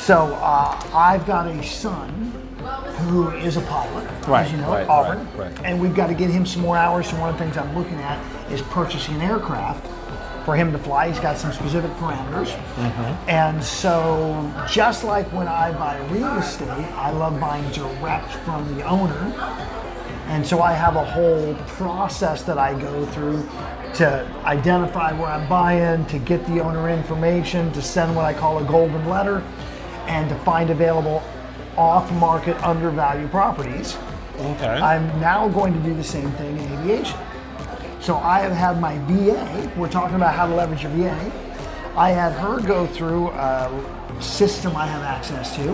So I've got a son who is a pilot, as you know, at Auburn, and we've got to get him some more hours. So one of the things I'm looking at is purchasing an aircraft for him to fly. He's got some specific parameters. And so just like when I buy real estate, I love buying direct from the owner. And so I have a whole process that I go through to identify where I'm buying, to get the owner information, to send what I call a golden letter, and to find available off-market undervalued properties. Okay. I'm now going to do the same thing in aviation. So I have had my VA, we're talking about how to leverage your VA. I had her go through a system I have access to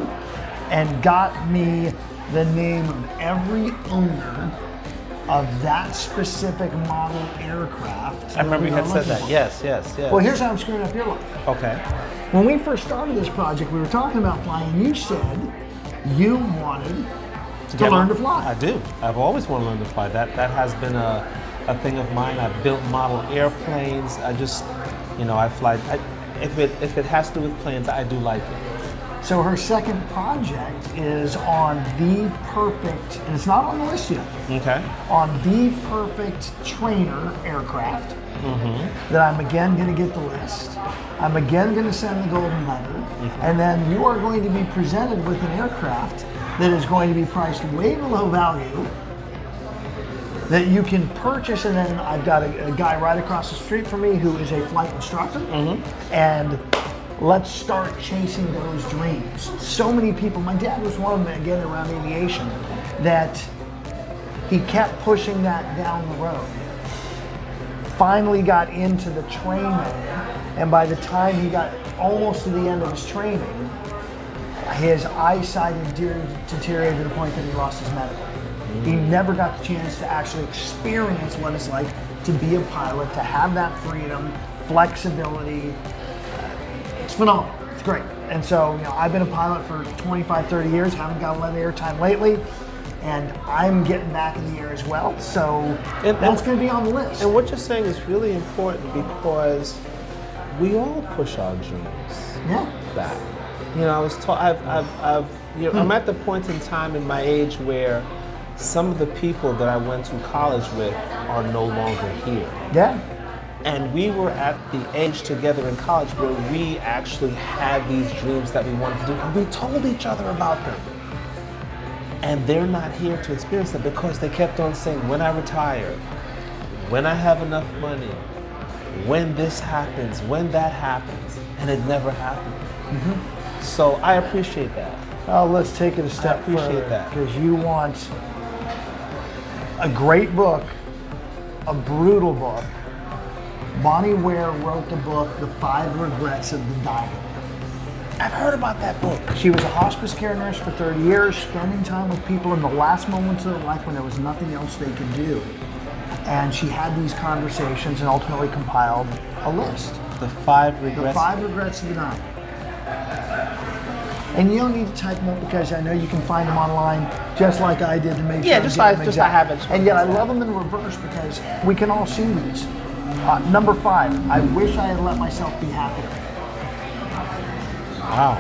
and got me the name of every owner of that specific model aircraft. I remember you had said that. Yes. Well, here's how I'm screwing up your life. Okay. When we first started this project, we were talking about flying. You said you wanted to learn to fly. I do. I've always wanted to learn to fly. That has been a thing of mine. I've built model airplanes. I just, I fly. If it has to do with planes, I do like it. So her second project is on the perfect, and it's not on the list yet. Okay. On the perfect trainer aircraft. That I'm again going to get the list. I'm again going to send the golden letter, and then you are going to be presented with an aircraft that is going to be priced way below value that you can purchase. And then I've got a guy right across the street from me who is a flight instructor, and let's start chasing those dreams. So many people, my dad was one of them again around aviation, that he kept pushing that down the road. Finally got into the training, and by the time he got almost to the end of his training, his eyesight had deteriorated to the point that he lost his medical. He never got the chance to actually experience what it's like to be a pilot, to have that freedom, flexibility. It's phenomenal. It's great. And so, I've been a pilot for 25, 30 years, haven't got a lot of airtime lately. And I'm getting back in the air as well, so that's going to be on the list. And what you're saying is really important because we all push our dreams back. I was taught. I'm at the point in time in my age where some of the people that I went to college with are no longer here. Yeah. And we were at the age together in college where we actually had these dreams that we wanted to do, and we told each other about them. And they're not here to experience it because they kept on saying, when I retire, when I have enough money, when this happens, when that happens, and it never happened. So I appreciate that. Oh, let's take it a step further, because you want a great book, a brutal book. Bonnie Ware wrote the book, The 5 Regrets of the Dying. I've heard about that book. She was a hospice care nurse for 30 years, spending time with people in the last moments of their life when there was nothing else they could do. And she had these conversations and ultimately compiled a list. The 5 Regrets. The 5 Regrets of the Dying. And you don't need to type them up because I know you can find them online, just like I did to make sure. Yeah, just I have it. And yet I love them in reverse because we can all see these. Number 5, I wish I had let myself be happier. Wow.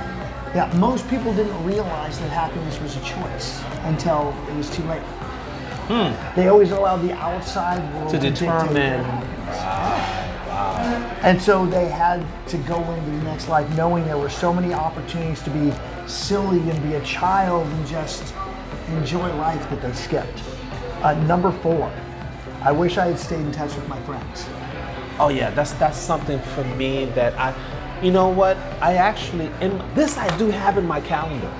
Yeah, most people didn't realize that happiness was a choice until it was too late. They always allowed the outside world to determine. Wow. And so they had to go into the next life knowing there were so many opportunities to be silly and be a child and just enjoy life that they skipped. Number 4, I wish I had stayed in touch with my friends. Oh yeah, that's something for me that you know what? I actually, I do have in my calendar.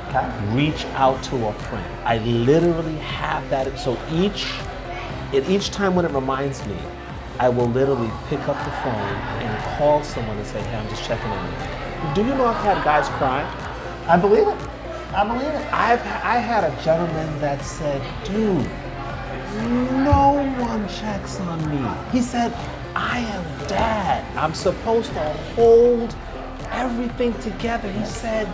Okay. Reach out to a friend. I literally have that. So each time when it reminds me, I will literally pick up the phone and call someone and say, hey, I'm just checking on you. Do you know I've had guys cry? I believe it. I believe it. I had a gentleman that said, dude, no one checks on me. He said, I am dad. I'm supposed to hold everything together. He said,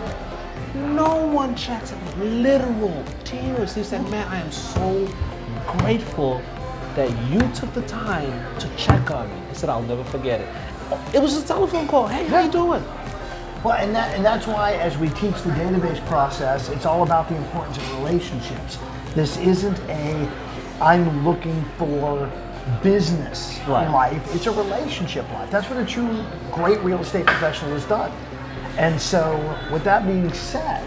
no one checks on me. Literal tears. He said, man, I am so grateful that you took the time to check on me. He said, I'll never forget it. It was a telephone call. Hey, how you doing? Well, and that's why as we teach the database process, it's all about the importance of relationships. This isn't I'm looking for business life, it's a relationship life. That's what a true great real estate professional has done. And so with that being said,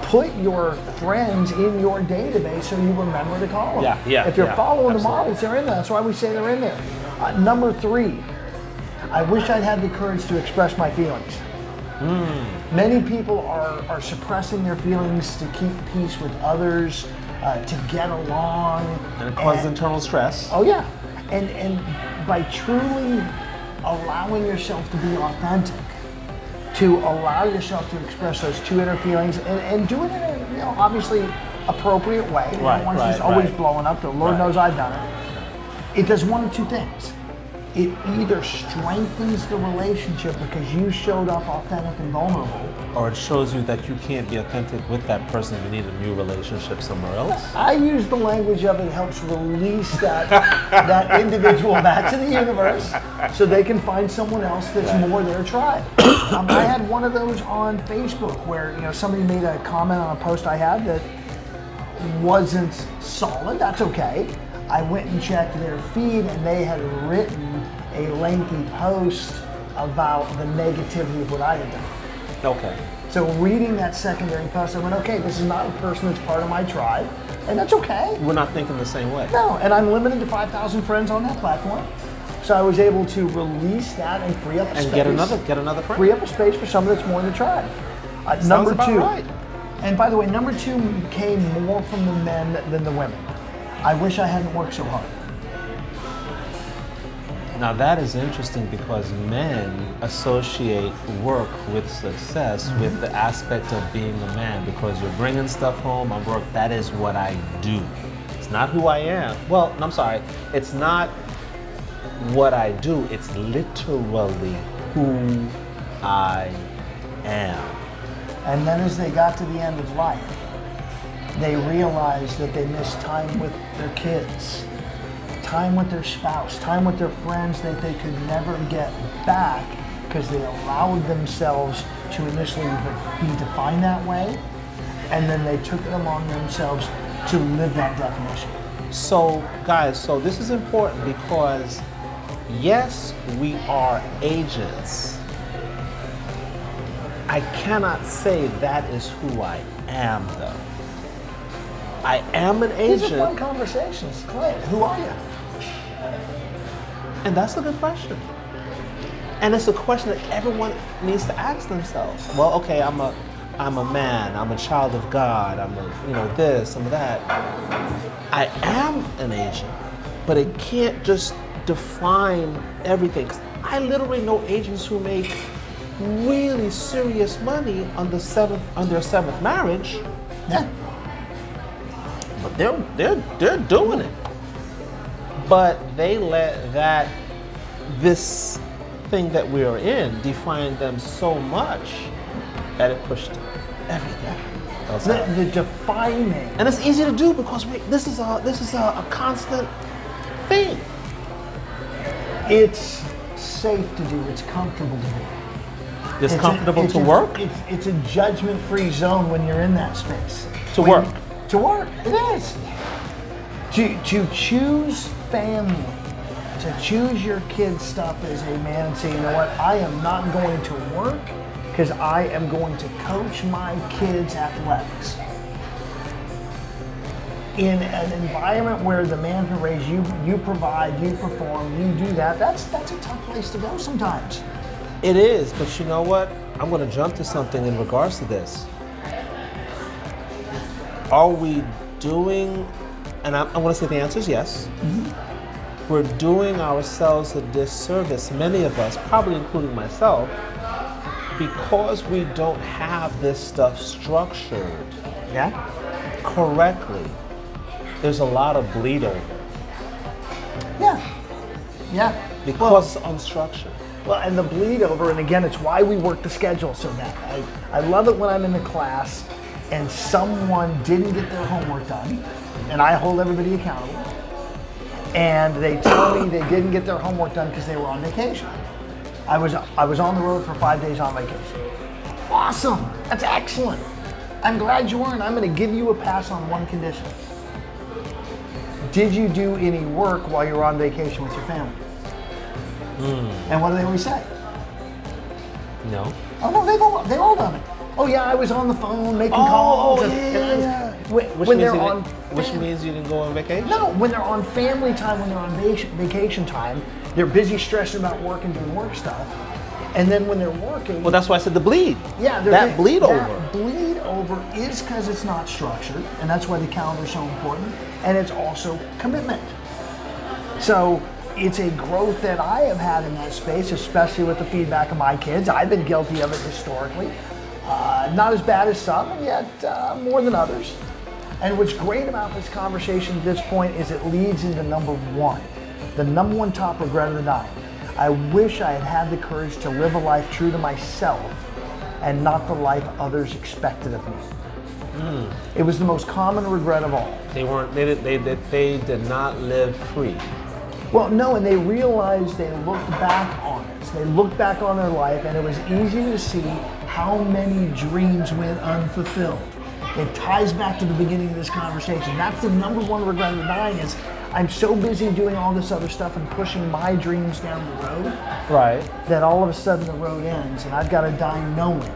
put your friends in your database so you remember to call them. If you're following the models, they're in there. That's why we say they're in there. Number 3, I wish I'd had the courage to express my feelings. Many people are suppressing their feelings to keep peace with others, to get along. And it causes internal stress. Oh yeah. And by truly allowing yourself to be authentic, to allow yourself to express those 2 inner feelings and do it in a obviously appropriate way. You don't want to just always blowing up. The Lord knows I've done it. It does one of 2 things. It either strengthens the relationship because you showed up authentic and vulnerable, or it shows you that you can't be authentic with that person and you need a new relationship somewhere else. I use the language of it helps release that individual back to the universe so they can find someone else that's more their tribe. I had one of those on Facebook where somebody made a comment on a post I had that wasn't solid. That's okay. I went and checked their feed and they had written a lengthy post about the negativity of what I had done. Okay. So reading that secondary post, I went, okay, this is not a person that's part of my tribe, and that's okay. We're not thinking the same way. No, and I'm limited to 5,000 friends on that platform. So I was able to release that and free up a space. And get another friend. Free up a space for someone that's more in the tribe. Sounds about right. And by the way, number 2 came more from the men than the women. I wish I hadn't worked so hard. Now that is interesting because men associate work with success with the aspect of being a man, because you're bringing stuff home, I work, that is what I do. It's not who I am. Well, I'm sorry, it's not what I do, it's literally who I am. And then as they got to the end of life, they realized that they missed time with their kids, time with their spouse, time with their friends that they could never get back because they allowed themselves to initially be defined that way, and then they took it upon themselves to live that definition. So guys, this is important because yes, we are agents. I cannot say that is who I am though. I am an agent. These are fun conversations. Clyent, who are you? And that's a good question. And it's a question that everyone needs to ask themselves. Well, okay, I'm a man, I'm a child of God, I'm a, this, I'm that. I am an agent, but it can't just define everything. 'Cause I literally know agents who make really serious money on their 7th marriage. Yeah. But they're doing it. But they let this thing that we are in define them so much that it pushed everything else out. The defining. And it's easy to do because this is a constant thing. It's safe to do. It's comfortable to do. It's comfortable to work? It's a judgment-free zone when you're in that space. To work. To work, it is. To choose family, to choose your kids' stuff as a man and say, you know what, I am not going to work because I am going to coach my kids' athletics. In an environment where the man who raised you, you provide, you perform, you do that, that's a tough place to go sometimes. It is, but you know what? I'm going to jump to something in regards to this. Are we doing, and I want to say the answer is yes. Mm-hmm. We're doing ourselves a disservice, many of us, probably including myself, because we don't have this stuff structured correctly. There's a lot of bleed over. Yeah. Because it's unstructured. Well, and the bleed over, and again, it's why we work the schedule so bad. I love it when I'm in the class and someone didn't get their homework done, and I hold everybody accountable, and they tell me they didn't get their homework done because they were on vacation. I was on the road for 5 days on vacation. awesome. That's excellent. I'm glad you are, and I'm going to give you a pass on one condition. Did you do any work while you were on vacation with your family? And what do they always say? No. Oh no, they've all done it. Oh yeah, I was on the phone making calls. Which means you didn't go on vacation? No, when they're on family time, when they're on vacation time, they're busy stressing about work and doing work stuff. And then when they're working... Well, that's why I said the bleed. Yeah. That bleed over. That bleed over is because it's not structured, and that's why the calendar is so important, and it's also commitment. So it's a growth that I have had in that space, especially with the feedback of my kids. I've been guilty of it historically. Not as bad as some, and yet more than others. And what's great about this conversation at this point is it leads into number one. The number one top regret of the night. I wish I had had the courage to live a life true to myself and not the life others expected of me. It was the most common regret of all. They did not live free. Well, no, and they realized they looked back on it. They looked back on their life, and it was easy to see how many dreams went unfulfilled. It ties back to the beginning of this conversation. That's the number one regret of the night is I'm so busy doing all this other stuff and pushing my dreams down the road, right? That all of a sudden the road ends, and I've got to die knowing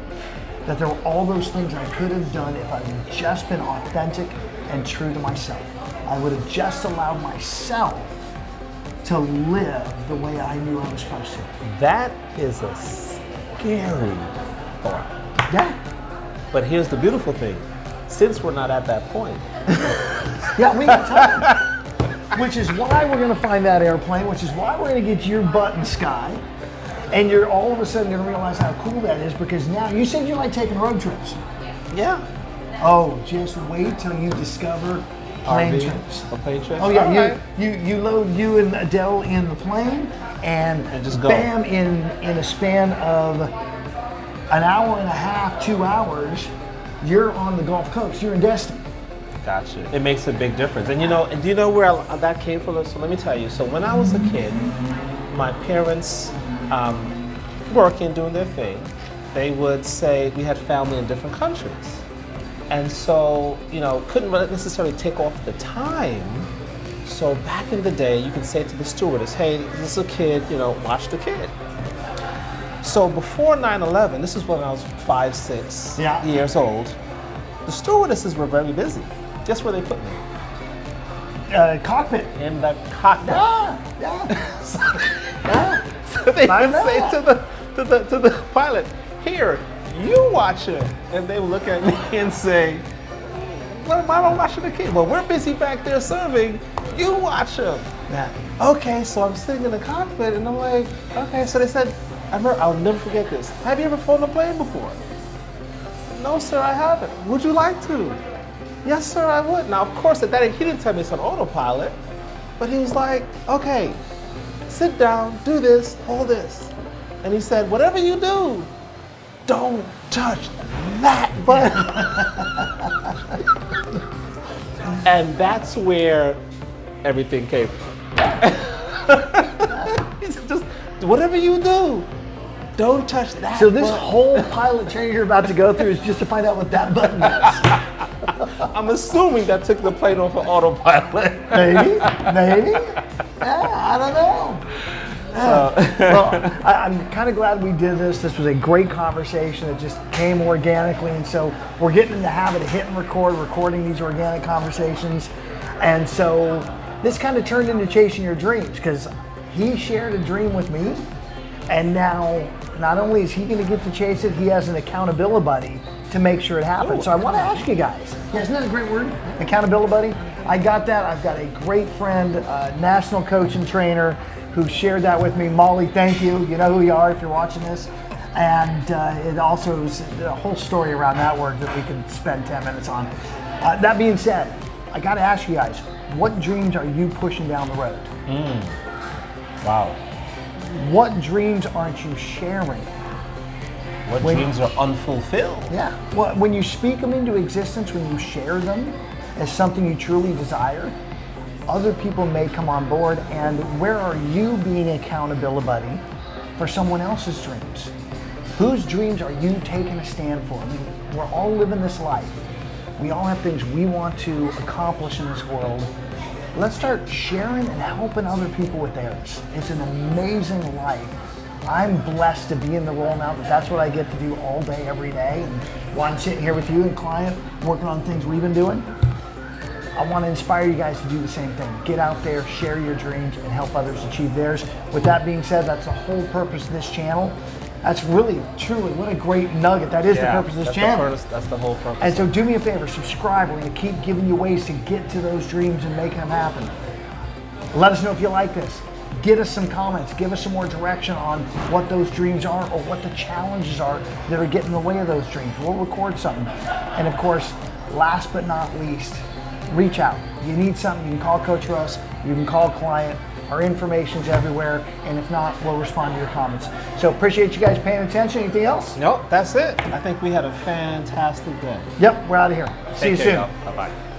that there were all those things I could have done if I would have just been authentic and true to myself. I would have just allowed myself to live the way I knew I was supposed to. That is a scary thought. Yeah. But here's the beautiful thing. Since we're not at that point. Yeah, we got time. Which is why we're going to find that airplane, which is why we're going to get your butt in the sky. And you're all of a sudden going to realize how cool that is, because now, you said you like taking road trips. Yeah. Oh, just wait till you discover plane trips. A plane trip? Oh yeah, right. you load you and Adele in the plane, and just go. Bam, in a span of an hour and a half, 2 hours, you're on the Gulf Coast. You're in Destin. Gotcha. It makes a big difference. And do you know where that came from? So let me tell you. So when I was a kid, my parents, working, doing their thing, they would say we had family in different countries. And so, couldn't necessarily take off the time. So back in the day, you could say to the stewardess, hey, this is a kid, watch the kid. So before 9/11, this is when I was 5, 6 years old, the stewardesses were very busy. Guess where they put me? Cockpit. In the cockpit. Yeah. So they would say to the pilot, here, you watch him. And they would look at me and say, why am I watching the kid? Well, we're busy back there serving. You watch him. Yeah. Okay, so I'm sitting in the cockpit and I'm like, okay, so they said, I'll never forget this. Have you ever flown a plane before? No, sir, I haven't. Would you like to? Yes, sir, I would. Now, of course, he didn't tell me it's on autopilot, but he was like, okay, sit down, do this, hold this. And he said, whatever you do, don't touch that button. And that's where everything came from. He said, just whatever you do, don't touch that So this button. whole pilot training you're about to go through is just to find out what that button is. I'm assuming that took the plane off of autopilot. Maybe. Yeah, I don't know. Yeah. Well, I'm kind of glad we did this. This was a great conversation. It just came organically, and so we're getting in the habit of hitting record, recording these organic conversations. And so this kind of turned into chasing your dreams, because he shared a dream with me, and now not only is he going to get to chase it, he has an accountability buddy to make sure it happens. So I want to ask you guys, isn't that a great word? Accountability buddy? I got that. I've got a great friend, national coach and trainer, who shared that with me. Molly, thank you. You know who you are if you're watching this. And it also is a whole story around that word that we could spend 10 minutes on. That being said, I got to ask you guys, what dreams are you pushing down the road? Wow. What dreams aren't you sharing? What dreams are unfulfilled? Yeah. Well, when you speak them into existence, when you share them as something you truly desire, other people may come on board. And where are you being accountability buddy for someone else's dreams? Whose dreams are you taking a stand for? I mean, we're all living this life. We all have things we want to accomplish in this world. Let's start sharing and helping other people with theirs. It's an amazing life. I'm blessed to be in the role now that that's what I get to do all day, every day. And while I'm sitting here with you and Clyent, working on things we've been doing, I want to inspire you guys to do the same thing. Get out there, share your dreams, and help others achieve theirs. With that being said, that's the whole purpose of this channel. That's really, truly, what a great nugget. That is the purpose of this channel. That's the whole purpose. And so do me a favor, subscribe. We're going to keep giving you ways to get to those dreams and make them happen. Let us know if you like this. Get us some comments. Give us some more direction on what those dreams are or what the challenges are that are getting in the way of those dreams. We'll record something. And of course, last but not least, reach out. You need something, you can call Coach Russ, you can call Clyent. Our information's everywhere, and if not, we'll respond to your comments. So appreciate you guys paying attention. Anything else? Nope, that's it. I think we had a fantastic day. Yep, we're out of here. See you soon. Bye-bye.